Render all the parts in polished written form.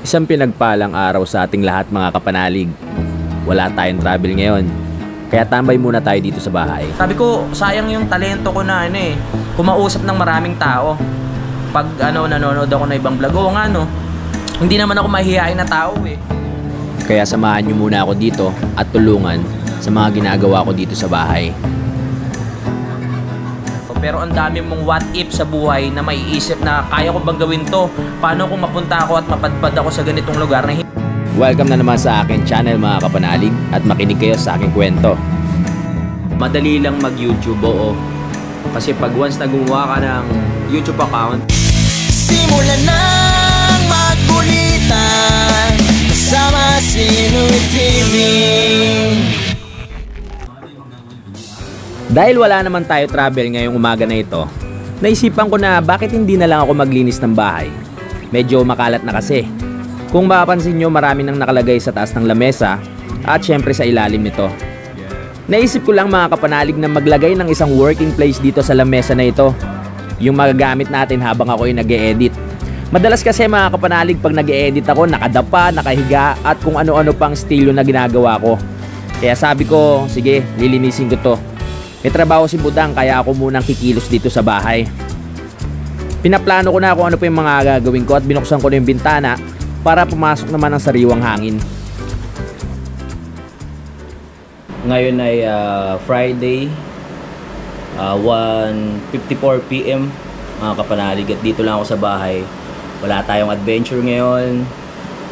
Isang pinagpalang araw sa ating lahat mga kapanalig. Wala tayong travel ngayon, kaya tambay muna tayo dito sa bahay. Sabi ko, sayang yung talento ko na kumausap ng maraming tao. Pag nanonood ako na ibang vlog, hindi naman ako mahihain na tao Kaya samahan nyo muna ako dito at tulungan sa mga ginagawa ko dito sa bahay. Pero ang dami mong what if sa buhay na maiisip na kaya ko bang gawin to? Paano kung mapunta ako at mapadpad ako sa ganitong lugar na Welcome na naman sa akin channel mga kapanalig at makinig kayo sa aking kwento. Madali lang mag-YouTube, oo. Kasi pag once na gumawa ka ng YouTube account, simulan nang magkulitan kasama si Louie TV. Dahil wala naman tayo travel ngayong umaga na ito, naisipan ko na bakit hindi na lang ako maglinis ng bahay. Medyo makalat na kasi. Kung mapapansin nyo, marami nang nakalagay sa taas ng lamesa at syempre sa ilalim nito. Naisip ko lang mga kapanalig na maglagay ng isang working place dito sa lamesa na ito. Yung magagamit natin habang ako ay nag-e-edit. Madalas kasi mga kapanalig pag nag-e-edit ako, nakadapa, nakahiga at kung ano-ano pang estilo na ginagawa ko. Kaya sabi ko, sige, lilinisin ko to. May trabaho si Budang kaya ako munang kikilos dito sa bahay. Pinaplano ko na kung ano pa yung mga gagawin ko at binuksan ko na yung bintana para pumasok naman ang sariwang hangin. ngayon ay Friday, 1:54 PM mga kapanalig, at dito lang ako sa bahay. Wala tayong adventure ngayon.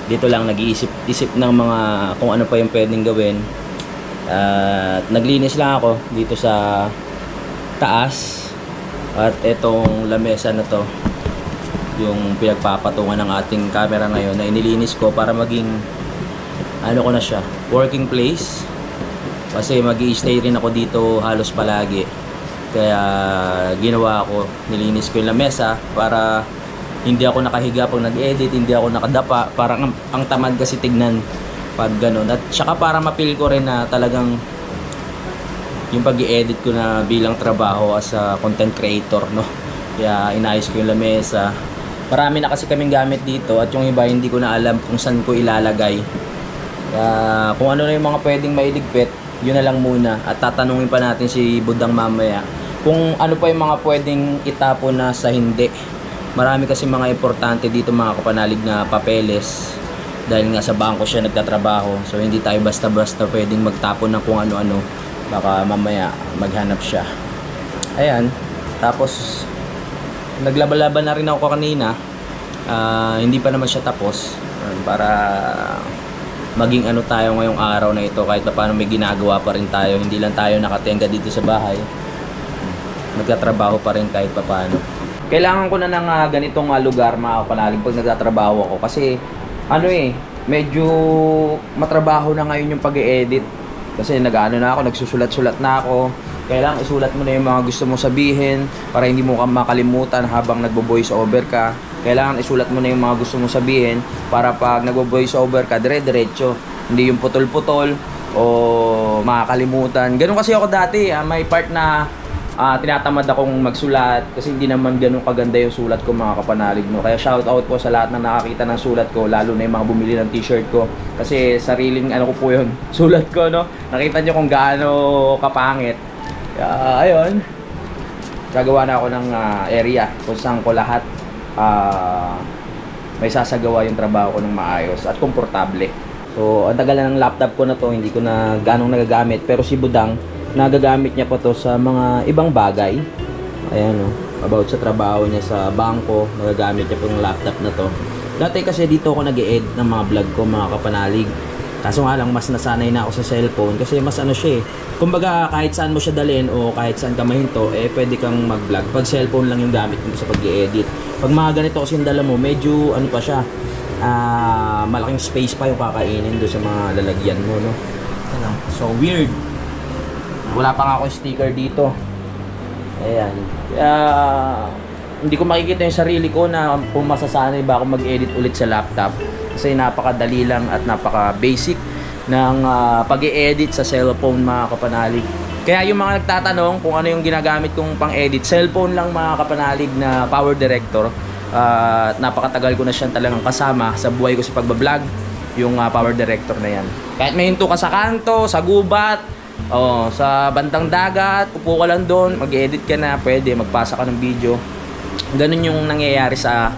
Dito lang nag-iisip-isip ng mga kung ano pa yung pwedeng gawin. At naglinis lang ako dito sa taas. At itong lamesa na to, yung pinagpapatungan ng ating camera ngayon, na inilinis ko para maging ko na siya, working place. Kasi mag-i-stay rin ako dito halos palagi. Kaya ginawa ko, nilinis ko yung lamesa para hindi ako nakahiga pag nag-edit, hindi ako nakadapa. Parang ang tamad kasi tignan pag ganun. At saka para mapil ko rin na talagang yung pag-i-edit ko na bilang trabaho as a content creator, no? Kaya inayos ko yung lamesa. Marami na kasi kaming gamit dito at yung iba hindi ko na alam kung saan ko ilalagay. Kaya kung ano na yung mga pwedeng mailigpit, yun na lang muna. At tatanungin pa natin si Budang mamaya kung ano pa yung mga pwedeng itapon na sa hindi. Marami kasi mga importante dito mga kapanalig na papeles. Dahil nga sa bangko siya nagtatrabaho, so hindi tayo basta-basta pwedeng magtapon ng kung ano-ano. Baka mamaya maghanap siya. Ayan, tapos naglaba-laban na rin ako kanina. Hindi pa naman siya tapos. Para maging tayo ngayong araw na ito, kahit pa paano may ginagawa pa rin tayo. Hindi lang tayo nakatenga dito sa bahay, nagtatrabaho pa rin kahit pa paano. Kailangan ko na ng ganitong lugar mga kapanalig pag nagtatrabaho ako. Kasi medyo matrabaho na ngayon yung pag-i-edit. Kasi na ako, nagsusulat-sulat na ako. Kailangan isulat mo na yung mga gusto mong sabihin para hindi mo makalimutan habang nagbo-voice over ka. Kailangan isulat mo na yung mga gusto mong sabihin para pag nagbo-voice over ka, dire-diretso. Hindi yung putol-putol o makakalimutan. Ganun kasi ako dati. May part na tinatamad akong magsulat kasi hindi naman ganun kaganda yung sulat ko mga kapanalig, no? Kaya shout out po sa lahat na nakakita ng sulat ko, lalo na yung mga bumili ng t-shirt ko. Kasi sariling ko po yun, sulat ko, no? Nakita nyo kung gaano kapangit. Kaya ayun, gagawa na ako ng area kung saan ko lahat may sasagawa yung trabaho ko ng maayos at komportable. So ang tagal na ng laptop ko na to, hindi ko na ganong nagagamit. Pero si Budang, nagagamit niya pa to sa mga ibang bagay. Ayan about sa trabaho niya sa bangko, nagagamit niya po yung laptop na to. Dati kasi dito ako nag-e-edit ng mga vlog ko mga kapanalig. Kaso nga lang, mas nasanay na ako sa cellphone kasi mas siya kumbaga kahit saan mo siya dalhin o kahit saan ka mahinto, pwede kang mag-vlog. Pag cellphone lang yung gamit mo sa pag-e-edit. Pag mga ganito kasi yung dala mo, medyo pa siya, malaking space pa yung kakainin doon sa mga lalagyan mo, no? So weird. Wala pa nga ako sticker dito. Ayan. Kaya hindi ko makikita yung sarili ko na kung masasanay ba ako mag-edit ulit sa laptop. Kasi napakadali lang at napaka-basic ng pag-e-edit sa cellphone mga kapanalig. Kaya yung mga nagtatanong kung ano yung ginagamit kong pang-edit, cellphone lang mga kapanalig na power director. Napakatagal ko na siyang talagang kasama sa buhay ko sa pagbablog, yung power director na yan. Kahit may hinto ka sa kanto, sa gubat, sa bandang dagat, upo ka lang doon, mag-edit ka na, pwede, magpasa ka ng video. Ganun yung nangyayari sa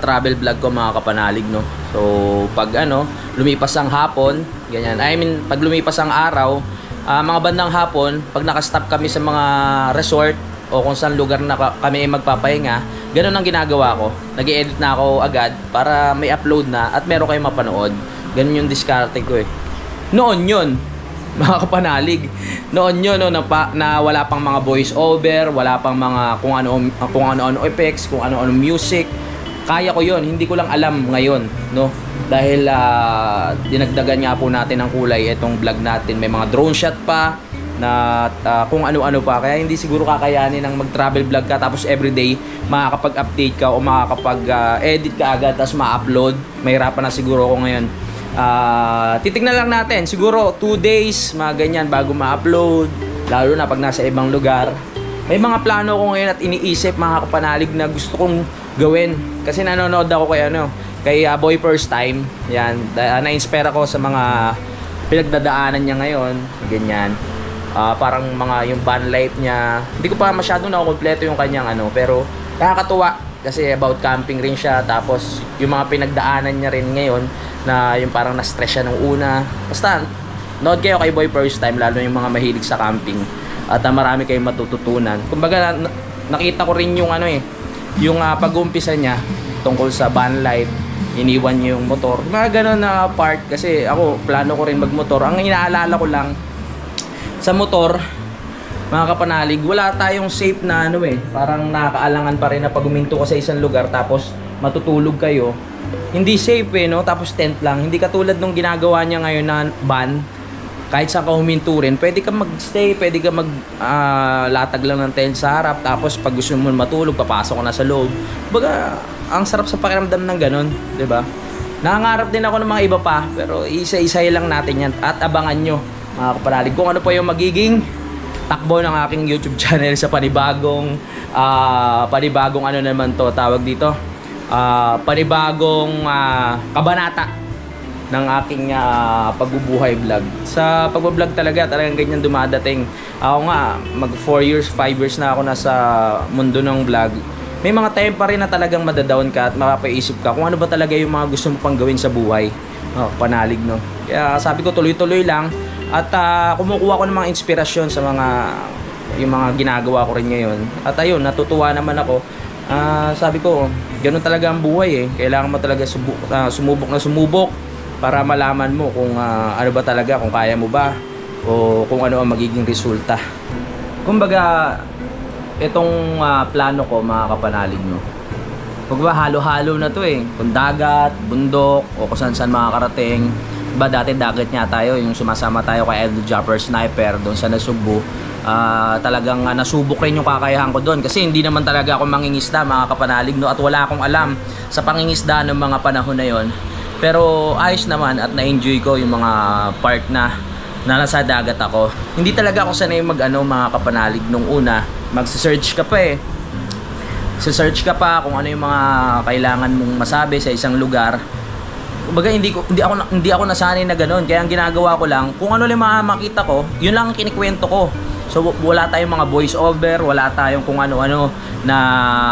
travel vlog ko, mga kapanalig, no? So, pag lumipas ang hapon, ganyan. I mean, pag lumipas ang araw, mga bandang hapon, pag nakastop kami sa mga resort o kung saan lugar na kami ay magpapahinga, ganun ang ginagawa ko. Nag-i-edit na ako agad para may upload na at meron kayong mapanood. Ganun yung diskarte ko eh. Noon yun, mga kapanalig. Noon yun, na wala pang mga voice over, wala pang mga kung ano effects, kung ano music. Kaya ko yun, hindi ko lang alam ngayon, no? Dahil dinagdagan nga po natin ng kulay itong vlog natin. May mga drone shot pa na kung ano-ano pa. Kaya hindi siguro kakayanin ng mag-travel vlog ka tapos everyday makakapag-update ka o makakapag-edit ka agad tapos ma-upload. Mahirapan na siguro ako ngayon. Titignan lang natin, siguro 2 days, mga ganyan bago ma-upload. Lalo na pag nasa ibang lugar. May mga plano ko ngayon at iniisip, mga kapanalig, na gusto kong gawin. Kasi nanonood ako kay Boy First Time. Yan, na-inspire ako sa mga pinagdadaanan niya ngayon. Ganyan. Parang mga yung van life niya. Hindi ko pa masyado nakukumpleto yung kanyang pero nakakatuwa kasi about camping rin siya. Tapos yung mga pinagdaanan niya rin ngayon na yung parang na-stress siya nung una. Basta, nood kayo kay Boy First Time, lalo yung mga mahilig sa camping. At marami kayong matututunan. Kumbaga, nakita ko rin yung yung pag-uumpisa niya tungkol sa van life. Iniwan niya yung motor. Mga ganun na part kasi ako, plano ko rin magmotor. Ang inaalala ko lang sa motor, mga kapanalig, wala tayong safe na parang nakakaalangan pa rin na pag uminto ka sa isang lugar tapos matutulog kayo. Hindi safe no? Tapos tent lang. Hindi katulad nung ginagawa niya ngayon na van. Kahit saan ka huminto rin, pwede ka magstay, pwede ka latag lang ng tent sa harap, tapos pag gusto mo matulog, papasok ka na sa loob. Baga, ang sarap sa pakiramdam ng ganun, 'di ba? Nangangarap din ako ng mga iba pa, pero isa-isay lang natin yan at abangan nyo, mga kapanalig, kung ano pa yung magiging takbo ng aking YouTube channel sa panibagong naman to, tawag dito, panibagong kabanata ng aking pagbubuhay vlog. Sa pagbablog talagang ganyan dumadating. Ako nga, mag 4 years, 5 years na ako nasa mundo ng vlog. May mga time pa rin na talagang madadown ka at mapapaisip ka kung ano ba talaga yung mga gusto mo pang gawin sa buhay. Panalig, no? Kaya sabi ko, tuloy-tuloy lang at kumukuha ko ng mga inspirasyon sa yung mga ginagawa ko rin ngayon. At ayun, natutuwa naman ako. Sabi ko, ganun talaga ang buhay eh. Kailangan mo talaga sumubok para malaman mo kung ano ba talaga, kung kaya mo ba o kung ano ang magiging resulta. Kumbaga, itong plano ko, mga kapanalig, no, kumbaga halo-halo na to eh. Kung dagat, bundok o kung saan makakarating. Diba dati dagat nga tayo, yung sumasama tayo kay Idol Jumper Sniper doon sa Nasugbu. Talagang nasubok rin yung kakayahan ko doon kasi hindi naman talaga ako mangingisda, mga kapanalig, no, at wala akong alam sa pangingisda ng mga panahon na yon. Pero ayos naman at na-enjoy ko yung mga part na nasa dagat ako. Hindi talaga ako sanay mga kapanalig nung una. Magse-search ka pa eh. Se-search ka pa kung ano yung mga kailangan mong masabi sa isang lugar. Kumbaga hindi ako nasanay na ganoon. Kaya ang ginagawa ko lang, kung ano lang makita ko, yun lang ang kinikwento ko. So wala tayong mga voice over, wala tayong kung ano-ano na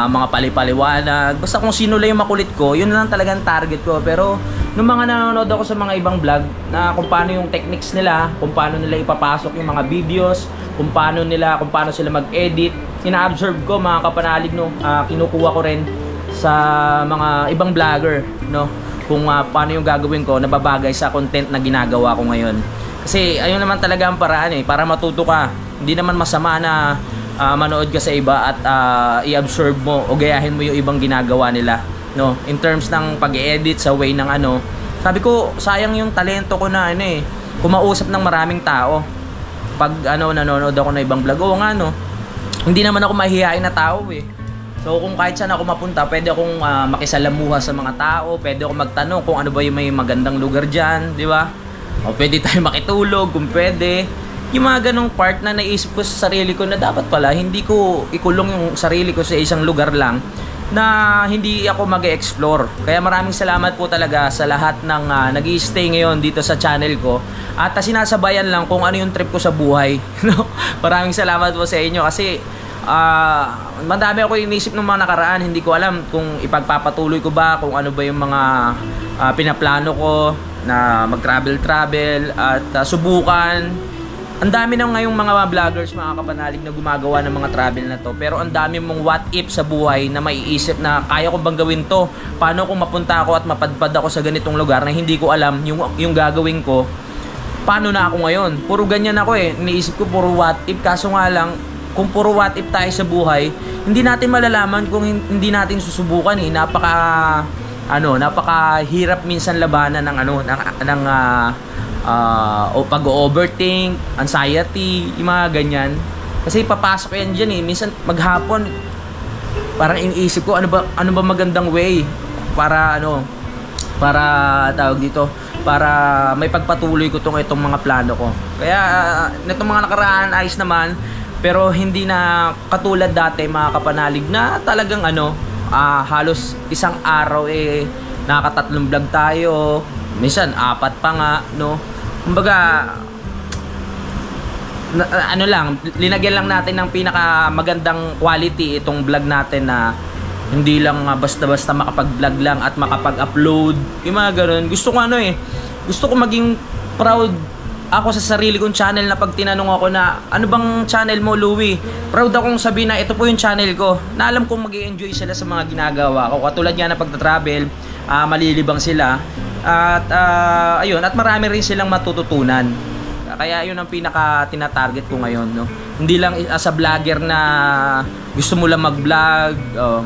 mga palipaliwanag. Basta kung sino lang yung makulit ko, yun lang talagang target ko. Pero nung mga nanonood ako sa mga ibang vlog na kung paano yung techniques nila, kung paano nila ipapasok yung mga videos, kung paano sila mag-edit, ina-observe ko, mga kapanalig, no, kinukuha ko rin sa mga ibang vlogger, no, kung paano yung gagawin ko na babagay sa content na ginagawa ko ngayon. Kasi ayun naman talaga ang paraan eh, para matuto ka. Hindi naman masama na manood ka sa iba at i-observe mo o gayahin mo yung ibang ginagawa nila, no, in terms ng pag-edit sa way ng sabi ko, sayang yung talento ko na kumausap ng maraming tao pag nanonood ako ng ibang vlog. Oo nga, no, hindi naman ako mahihain na tao eh. So kung kahit saan ako mapunta, pwede akong makisalamuha sa mga tao, pwede akong magtanong kung ano ba yung may magandang lugar dyan, di ba? O pwede tayo makitulog kung pwede. Yung mga ganong part na naisip ko sa sarili ko na dapat pala hindi ko ikulong yung sarili ko sa isang lugar lang. na hindi ako mag-explore. Kaya maraming salamat po talaga sa lahat ng nag-i-stay ngayon dito sa channel ko at sinasabayan lang kung ano yung trip ko sa buhay. Maraming salamat po sa inyo kasi madami ako inisip ng mga nakaraan. Hindi ko alam kung ipagpapatuloy ko ba, kung ano ba yung mga pinaplano ko na mag-travel at subukan. Ang dami na ngayong mga vloggers, mga kapanalig, na gumagawa ng mga travel na to. Pero ang dami mong what if sa buhay na maiisip na kaya ko bang gawin to? Paano kung mapunta ako at mapadpad ako sa ganitong lugar na hindi ko alam yung gagawin ko? Paano na ako ngayon? Puro ganyan ako eh. Iniisip ko puro what if. Kaso nga lang, kung puro what if tayo sa buhay, hindi natin malalaman kung hindi natin susubukan eh. Napakahirap minsan labanan ng o pag-overthink, anxiety, yung mga ganyan. Kasi papasok yan dyan eh. Minsan maghapon parang iniisip ko ano ba magandang way para tawag dito, para may pagpatuloy ko itong mga plano ko. Kaya nitong mga nakaraan ayos naman, pero hindi na katulad dati, mga kapanalig, na talagang halos isang araw nakakatatlong vlog tayo, minsan 4 pa nga, no? Kumbaga linagyan lang natin ng pinakamagandang quality itong vlog natin, na hindi lang basta-basta makapag-vlog lang at makapag-upload, yung mga ganun. Gusto ko maging proud ako sa sarili kong channel, na pag tinanong ako na ano bang channel mo, Louie, proud akong sabihin na ito po yung channel ko, na alam kong mag-i-enjoy sila sa mga ginagawa ko. Katulad nga na pagta-travel, malilibang sila at ayun, at marami rin silang matututunan. Kaya yun ang pinaka tina-target ko ngayon, no? Hindi lang as a vlogger na gusto mo lang mag-vlog,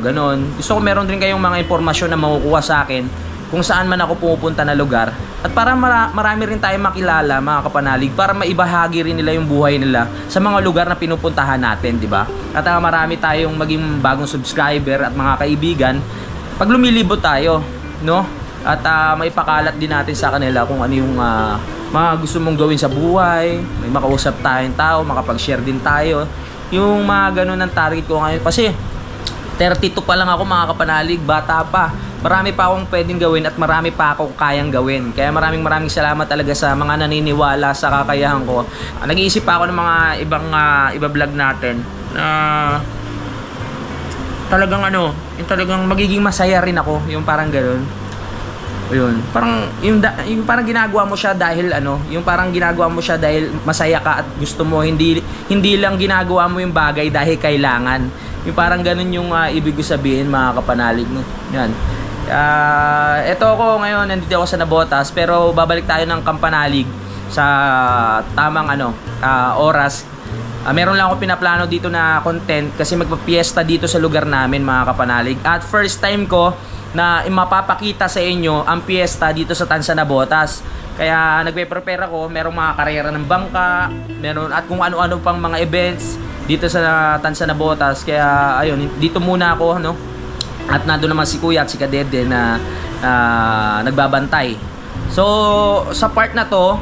ganon. Gusto ko meron din kayong mga impormasyon na makukuha sa akin kung saan man ako pumupunta na lugar, at para marami rin tayong makilala, mga kapanalig, para maibahagi rin nila yung buhay nila sa mga lugar na pinupuntahan natin, di ba? At marami tayong maging bagong subscriber at mga kaibigan pag lumilibot tayo, no? At maipakalat din natin sa kanila kung ano yung mga gusto mong gawin sa buhay. May makausap tayong tao, makapag-share din tayo. Yung mga ganun ang target ko ngayon. Kasi 32 pa lang ako, mga kapanalig, bata pa. Marami pa akong pwedeng gawin at marami pa akong kayang gawin. Kaya maraming salamat talaga sa mga naniniwala sa kakayahan ko. Nag-iisip pa ako ng mga iba vlog natin na talagang yung talagang magiging masaya rin ako, yung parang gano'n. Yun, parang yung parang ginagawa mo siya dahil yung parang ginagawa mo siya dahil masaya ka at gusto mo, hindi lang ginagawa mo yung bagay dahil kailangan. Yung parang gano'n yung ibig ko sabihin, mga kapanalig, no? Yan. Eto ako ngayon, nandito ako sa Nabotas, pero babalik tayo ng Kampanalig sa tamang oras. Meron lang ako pinaplano dito na content kasi magpapiesta dito sa lugar namin, mga kapanalig. At first time ko na mapapakita sa inyo ang piyesta dito sa Tansa Nabotas. Kaya nagpe-prepare ako, merong mga karera ng bangka, meron at kung ano-ano pang mga events dito sa Tansa Nabotas. Kaya ayun, dito muna ako, no? At nandoon naman si Kuya at si Kadede na nagbabantay. So sa part na to,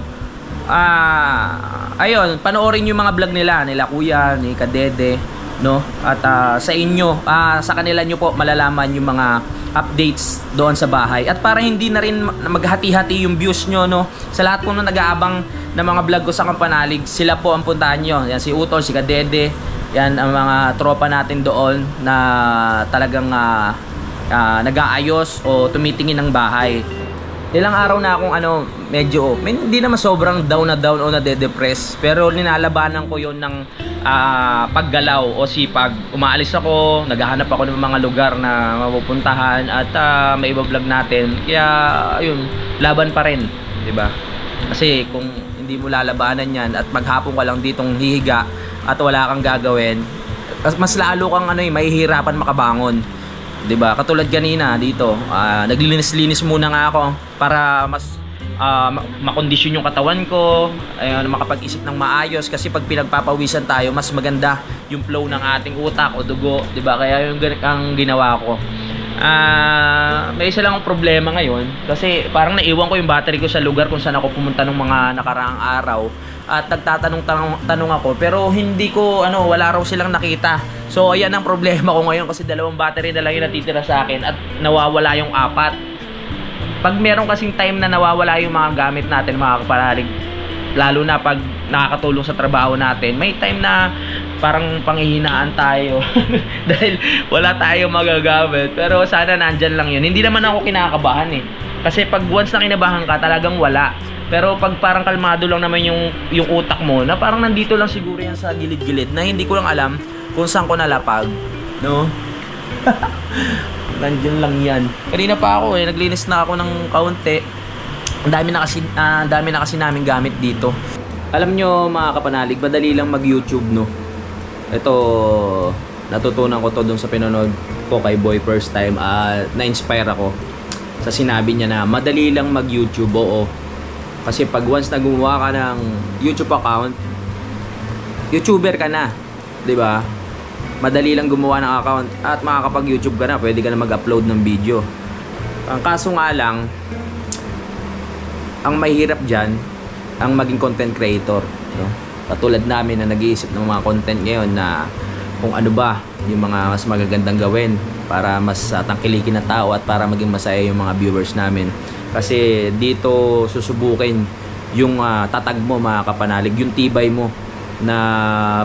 ayun, panoorin yung mga vlog nila Kuya, ni Kadede, no? At sa inyo, sa kanila nyo po malalaman yung mga updates doon sa bahay. At para hindi na rin maghati-hati yung views nyo, no? Sa lahat po na nag-aabang ng mga vlog ko sa Kampanalig, sila po ang puntahan nyo. Yan si Utol, si Kadede, yan ang mga tropa natin doon na talagang nag-aayos o tumitingin ng bahay. Ilang araw na akong medyo, hindi naman sobrang down o nade-depress, pero ninalabanan ko yon ng paggalaw o sipag. Umaalis ako, naghahanap ako ng mga lugar na mapupuntahan at may iba-vlog natin. Kaya ayun, laban pa rin, 'di ba? Kasi kung hindi mo lalabanan 'yan at maghapon ka lang ditong hihiga at wala kang gagawin, mas lalo kang mahihirapan makabangon. 'Di ba? Katulad kanina dito, naglinis-linis muna nga ako para mas makondisyon yung katawan ko, makapag-isip ng maayos, kasi pag pinagpapawisan tayo, mas maganda yung flow ng ating utak o dugo, 'di ba? Kaya yung ang ginawa ko. May isa lang ang problema ngayon kasi parang naiwan ko yung battery ko sa lugar kung saan ako pumunta nung mga nakaraang araw at nagtatanong ako pero hindi ko wala raw silang nakita. So ayan ang problema ko ngayon kasi 2 battery na lang yung natitira sa akin at nawawala yung 4. Pag meron kasing time na nawawala yung mga gamit natin mga kapanalig, lalo na pag nakakatulong sa trabaho natin, may time na parang panghihinaan tayo dahil wala tayong magagamit. Pero sana nandyan lang yun. Hindi naman ako kinakabahan eh, kasi pag once na kinabahan ka talagang wala. Pero pag parang kalmado lang naman yung utak mo na parang nandito lang siguro yan sa gilid-gilid na hindi ko lang alam kung saan ko nalapag, no? Nandyan lang yan. Kanina pa ako naglinis na ako ng kaunti. Ang dami na kasi namin gamit dito. Alam nyo mga kapanalig, madali lang mag-YouTube, no? Ito, natutunan ko to dun sa pinanood ko kay Boy first time. Na-inspire ako sa sinabi niya na madali lang mag-YouTube. Oo. Kasi pag once na gumawa ka ng YouTube account, YouTuber ka na, 'di ba? Madali lang gumawa ng account at makakapag-YouTube ka na, pwede ka na mag-upload ng video. Ang kaso nga lang, ang mahirap diyan ang maging content creator, no? Katulad namin na nag-iisip ng mga content ngayon na kung ano ba yung mga mas magagandang gawin para mas tangkilikin ng tao at para maging masaya yung mga viewers namin. Kasi dito susubukin yung tatag mo mga kapanalig, yung tibay mo na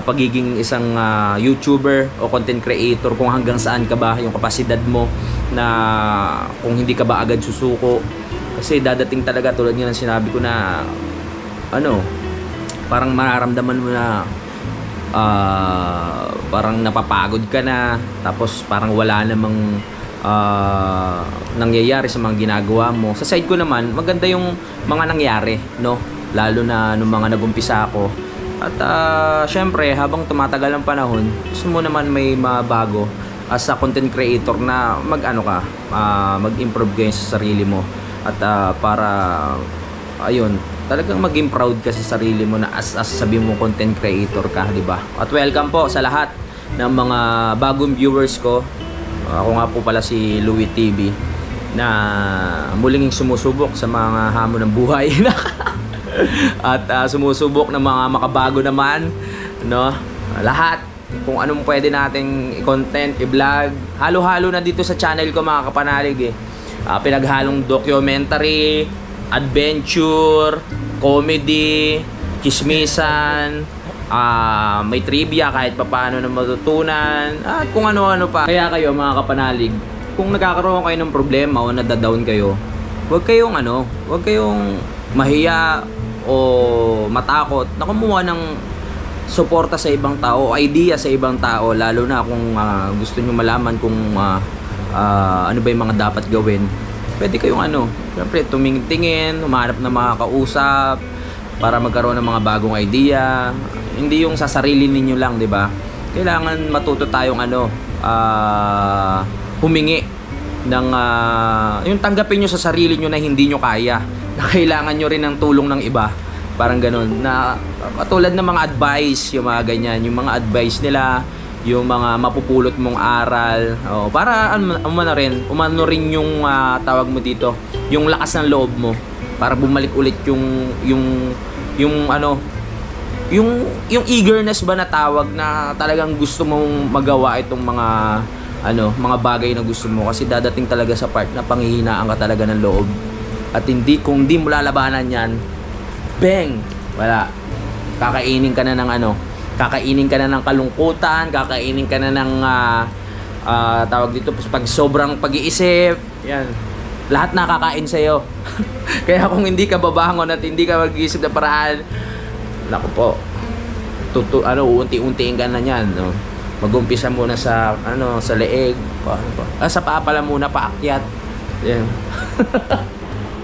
pagiging isang YouTuber o content creator, kung hanggang saan ka ba, yung kapasidad mo na kung hindi ka ba agad susuko. Kasi dadating talaga tulad nga ng sinabi ko na parang mararamdaman mo na parang napapagod ka na, tapos parang wala namang nangyayari sa mga ginagawa mo. Sa side ko naman, maganda yung mga nangyari, no? Lalo na nung mga nagumpisa ako. At syempre, habang tumatagal ang panahon, gusto mo naman may mabago as a content creator na mag-improve kayo sa sarili mo. At para ayun, talagang maging proud ka sa sarili mo na as sabi mo content creator ka, di ba? At welcome po sa lahat ng mga bagong viewers ko. Ako nga po pala si Louie TV na muling sumusubok sa mga hamon ng buhay at sumusubok ng mga makabago naman, no? Lahat kung anong pwede nating i-content, i-vlog, halo-halo na dito sa channel ko mga kapanalig pinaghalong documentary, adventure, comedy, chismisan, may trivia kahit papaano na matutunan at kung ano-ano pa. Kaya kayo mga kapanalig, kung nagkakaroon kayo ng problema o nadadown kayo, huwag kayong mahiya o matakot na kumuha ng suporta sa ibang tao, idea sa ibang tao, lalo na kung gusto nyo malaman kung ano ba yung mga dapat gawin. Pwede kayong syempre tumingin-tingin, humanap ng mga kausap para magkaroon ng mga bagong idea. Hindi yung sa sarili ninyo lang, 'di ba? Kailangan matuto tayong humingi ng yung tanggapin nyo sa sarili nyo na hindi nyo kaya, na kailangan nyo rin ng tulong ng iba. Parang ganun, na katulad ng mga advice, yung mga ganyan, yung mga advice nila, yung mga mapupulot mong aral, para umano rin yung tawag mo dito, yung lakas ng loob mo para bumalik ulit yung eagerness ba na tawag, na talagang gusto mong magawa itong mga bagay na gusto mo. Kasi dadating talaga sa part na panghihinaan ka talaga ng loob, at kung di mo lalabanan yan, bang, wala, kakainin ka na ng kalungkutan, kakainin ka na ng tawag dito, pag sobrang pag-iisip, yan, lahat nakakain sa'yo. Kaya kung hindi ka babangon at hindi ka mag-iisip na paraan, naku po, uunti-untiin ka na yan, no? Mag-umpisa muna sa leeg, sa paa pala muna, paakyat, yan.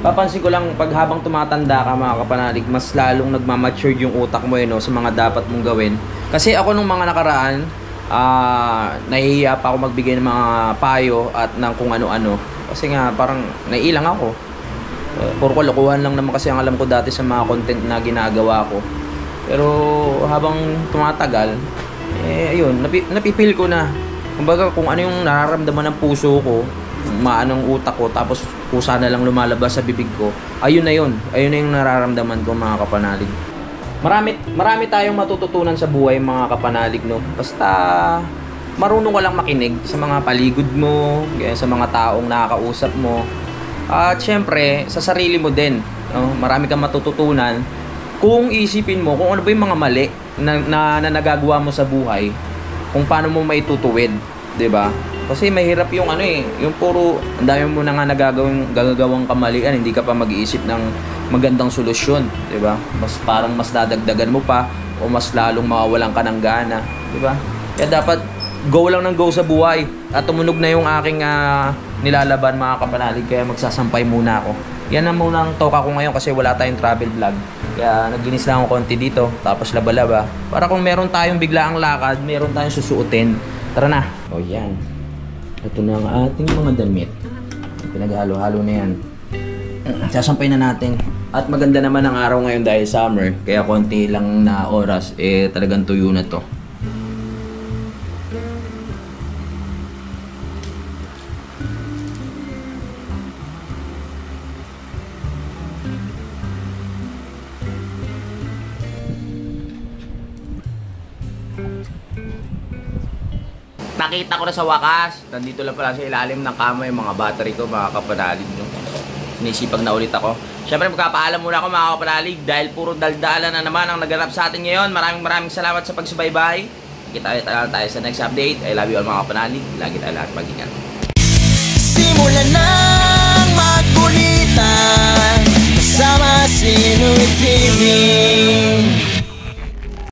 Papansin ko lang, pag habang tumatanda ka mga kapanalig, mas lalong nagmamature yung utak mo sa mga dapat mong gawin. Kasi ako nung mga nakaraan, nahihiya pa ako magbigay ng mga payo at ng kung ano-ano. Kasi nga parang naiilang ako. Puro kalokohan lang naman kasi ang alam ko dati sa mga content na ginagawa ko. Pero habang tumatagal, ayun, napipil ko na. Kumbaga kung ano yung nararamdaman ng puso ko, maanong utak ko, tapos kusa na lang lumalabas sa bibig ko. Ayun na yun yung nararamdaman ko, mga kapanalig. Marami tayong matututunan sa buhay, mga kapanalig, no? Basta marunong ka lang makinig sa mga paligid mo, sa mga taong nakakausap mo. At syempre, sa sarili mo din, no? Marami kang matututunan kung isipin mo kung ano ba yung mga mali na nagagawa mo sa buhay, kung paano mo maitutuwid, 'di ba? Kasi mahirap yung yung puro ang dami mo na nga gagawang kamalian, hindi ka pa mag-iisip ng magandang solusyon, 'di ba? Parang mas dadagdagan mo pa o mas lalong mawawalan ka ng gana, 'di ba? Kaya dapat go lang ng go sa buhay. At tumunog na yung aking nilalaban, mga kapanalig, kaya magsasampay muna ako. Yan na muna ang toka ko ngayon kasi wala tayong travel vlog. Kaya naglinis lang ako konti dito, tapos laba-laba. Para kung meron tayong biglaang lakad, meron tayong susuotin. Tara na. O yan. Ito na ang ating mga damit. Pinaghalo-halo na yan. Sasampay na natin. At maganda naman ang araw ngayon dahil summer. Kaya konti lang na oras, talagang tuyo na to. Nakita ko na sa wakas, nandito lang pala sa ilalim ng kama yung mga battery ko, mga kapanalig, no? Nisipag na ulit ako. Siyempre magpapaalam muna ako, mga kapanalig, dahil puro daldalan na naman ang naganap sa atin ngayon. Maraming salamat sa pagsubaybay. Kita tayo sa next update. I love you all, mga kapanalig. Lagi tayo lahat mag-ingat. Simulan ng magkulitan kasama si Louie TV.